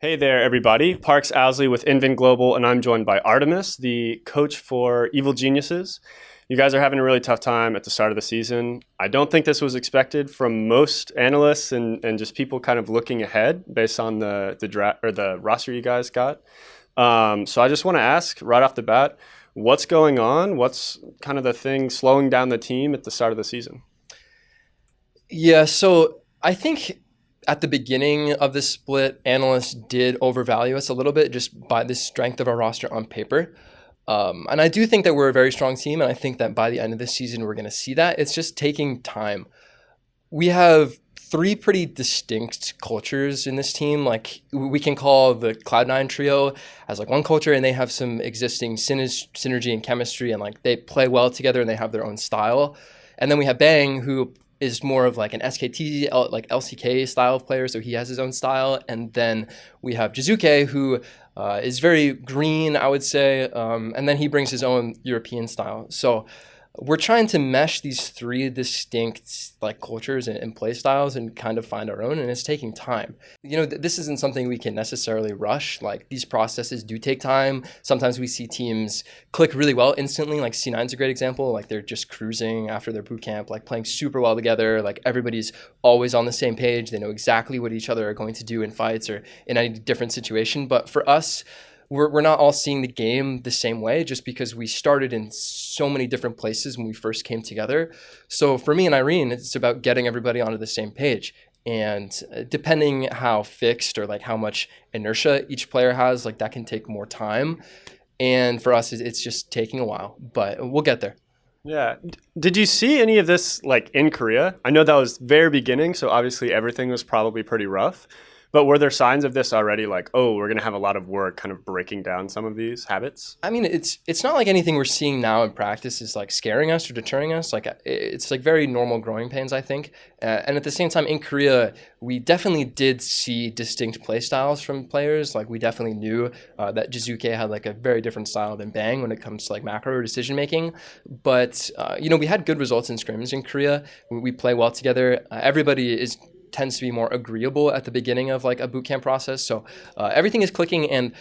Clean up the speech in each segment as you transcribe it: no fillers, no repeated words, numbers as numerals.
Hey there, everybody. Parks Owsley with Inven Global, and I'm joined by Artemis, the coach for Evil Geniuses. You guys are having a really tough time at the start of the season. I don't think this was expected from most analysts and just people kind of looking ahead based on the draft or the roster you guys got. So I just want to ask right off the bat, what's going on? What's kind of the thing slowing down the team at the start of the season? Yeah, so I think at the beginning of this split, analysts did overvalue us a little bit just by the strength of our roster on paper. And I do think that we're a very strong team, and I think that by the end of this season, we're going to see that. It's just taking time. We have three pretty distinct cultures in this team. Like we can call the Cloud9 trio as like one culture, and they have some existing synergy and chemistry, and like they play well together and they have their own style. And then we have Bang, who is more of like an SKT, like LCK style of player, so he has his own style. And then we have Jizuke, who is very green, I would say, and then he brings his own European style. So we're trying to mesh these three distinct like cultures and play styles and kind of find our own, and it's taking time. This isn't something we can necessarily rush. Like these processes do take time. Sometimes we see teams click really well instantly, like C9 is a great example. Like they're just cruising after their boot camp, like playing super well together. Like everybody's always on the same page. They know exactly what each other are going to do in fights or in any different situation. But for us, we're not all seeing the game the same way just because we started in so many different places when we first came together. So for me and Irene, it's about getting everybody onto the same page. And depending how fixed or like how much inertia each player has, like that can take more time. And for us, it's just taking a while, but we'll get there. Yeah. Did you see any of this like in Korea? I know that was very beginning, so obviously everything was probably pretty rough. But were there signs of this already, like, oh, we're going to have a lot of work kind of breaking down some of these habits? I mean, it's not like anything we're seeing now in practice is like scaring us or deterring us. Like it's like very normal growing pains, I think. And at the same time, in Korea, we definitely did see distinct play styles from players. Like we definitely knew that Jizuke had like a very different style than Bang when it comes to like macro or decision making. But we had good results in scrims in Korea. We play well together. Everybody tends to be more agreeable at the beginning of like a boot camp process. So everything is clicking, and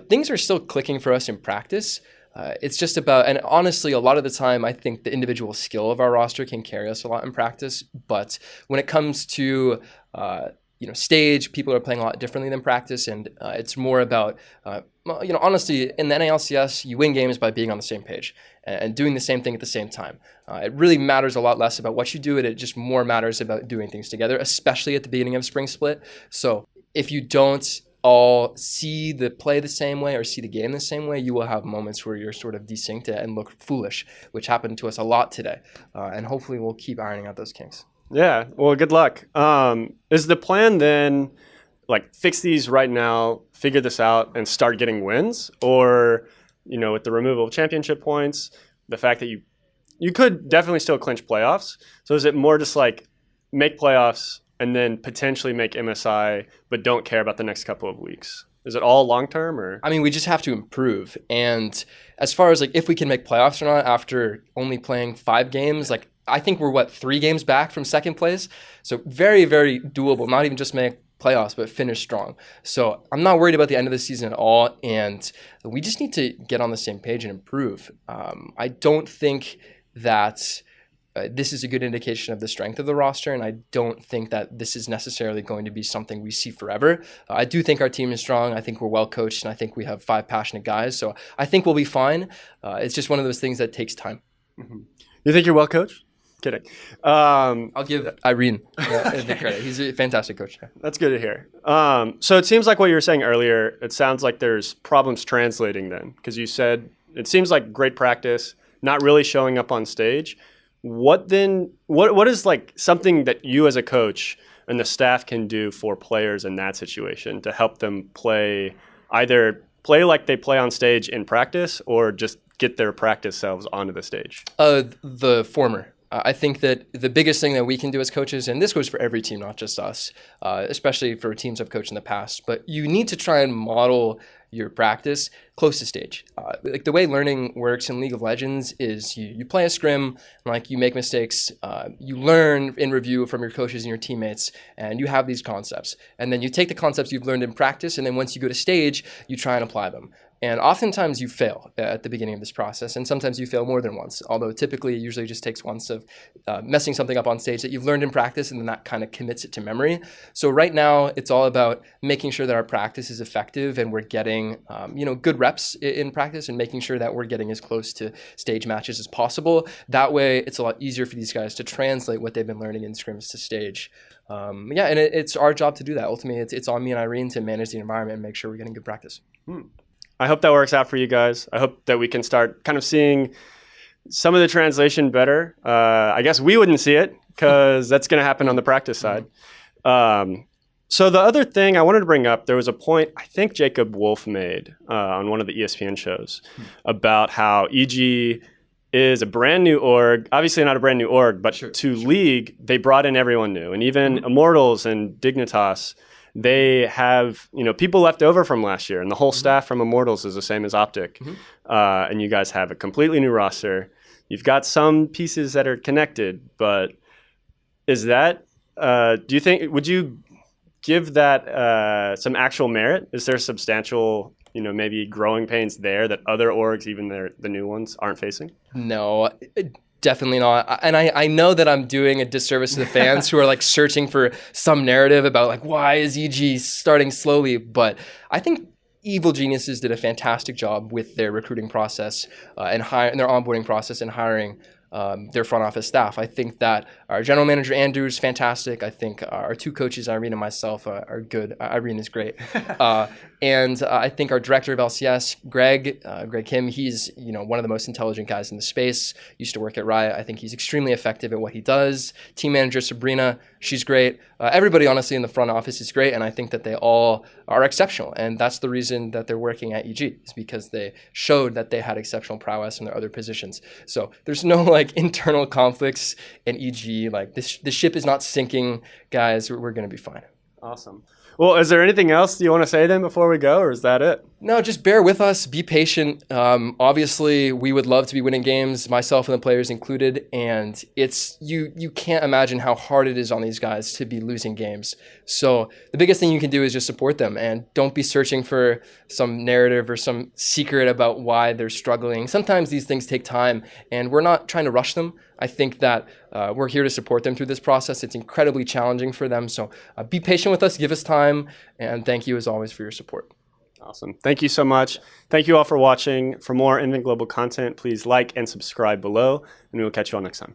things are still clicking for us in practice. It's just about, and honestly, a lot of the time, I think the individual skill of our roster can carry us a lot in practice. But when it comes to stage, people are playing a lot differently than practice, and it's more about honestly, in the LCS, you win games by being on the same page and doing the same thing at the same time. It really matters a lot less about what you do, it just more matters about doing things together, especially at the beginning of Spring Split. So if you don't all see the play the same way or see the game the same way, you will have moments where you're sort of desynced and look foolish, which happened to us a lot today. And hopefully we'll keep ironing out those kinks. Yeah, well, good luck. Is the plan then, like, fix these right now, figure this out, and start getting wins? Or, with the removal of championship points, the fact that you could definitely still clinch playoffs. So is it more just like make playoffs and then potentially make MSI, but don't care about the next couple of weeks? Is it all long-term or? I mean, we just have to improve. And as far as like if we can make playoffs or not after only playing 5 games, like I think we're 3 games back from second place. So very, very doable. Not even just make playoffs, but finish strong. So I'm not worried about the end of the season at all. And we just need to get on the same page and improve. I don't think that this is a good indication of the strength of the roster, and I don't think that this is necessarily going to be something we see forever. I do think our team is strong. I think we're well coached, and I think we have 5 passionate guys. So I think we'll be fine. It's just one of those things that takes time. Mm-hmm. You think you're well coached? Kidding. I'll give Irene the credit. He's a fantastic coach. That's good to hear. So it seems like what you were saying earlier, it sounds like there's problems translating then, because you said it seems like great practice, not really showing up on stage. What is like something that you as a coach and the staff can do for players in that situation to help them either play like they play on stage in practice or just get their practice selves onto the stage? The former. I think that the biggest thing that we can do as coaches, and this goes for every team, not just us, especially for teams I've coached in the past, but you need to try and model your practice close to stage. Like the way learning works in League of Legends is you play a scrim, like you make mistakes, you learn in review from your coaches and your teammates, and you have these concepts. And then you take the concepts you've learned in practice, and then once you go to stage, you try and apply them. And oftentimes you fail at the beginning of this process, and sometimes you fail more than once, although typically it usually just takes once of messing something up on stage that you've learned in practice, and then that kind of commits it to memory. So right now, it's all about making sure that our practice is effective and we're getting good reps in practice and making sure that we're getting as close to stage matches as possible. That way, it's a lot easier for these guys to translate what they've been learning in scrims to stage. And it's our job to do that. Ultimately, it's on me and Irene to manage the environment and make sure we're getting good practice. I hope that works out for you guys. I hope that we can start kind of seeing some of the translation better. I guess we wouldn't see it because that's going to happen on the practice side. So the other thing I wanted to bring up, there was a point I think Jacob Wolf made on one of the ESPN shows about how EG is a brand new org, obviously not a brand new org, but to League, they brought in everyone new. And even Immortals and Dignitas, they have people left over from last year, and the whole staff from Immortals is the same as Optic. And you guys have a completely new roster. You've got some pieces that are connected, but is that do you think, would you give that some actual merit? Is there substantial maybe growing pains there that other orgs, even the new ones, aren't facing? No, definitely not. And I know that I'm doing a disservice to the fans who are like searching for some narrative about like, why is EG starting slowly? But I think Evil Geniuses did a fantastic job with their recruiting process and their onboarding process and hiring their front office staff. I think that our general manager, Andrew, is fantastic. I think our two coaches, Irene and myself, are good. Irene is great. And I think our director of LCS, Greg Kim, he's one of the most intelligent guys in the space. Used to work at Riot. I think he's extremely effective at what he does. Team manager Sabrina, she's great. Everybody, honestly, in the front office is great, and I think that they all are exceptional. And that's the reason that they're working at EG, is because they showed that they had exceptional prowess in their other positions. So there's no internal conflicts in EG. The ship is not sinking, guys. We're going to be fine. Awesome. Well, is there anything else you want to say then before we go, or is that it? No, just bear with us. Be patient. Obviously, we would love to be winning games, myself and the players included. And it's you can't imagine how hard it is on these guys to be losing games. So the biggest thing you can do is just support them, and don't be searching for some narrative or some secret about why they're struggling. Sometimes these things take time, and we're not trying to rush them. I think that we're here to support them through this process. It's incredibly challenging for them. So be patient with us, give us time, and thank you as always for your support. Awesome. Thank you so much. Thank you all for watching. For more Inven Global content, please like and subscribe below, and we will catch you all next time.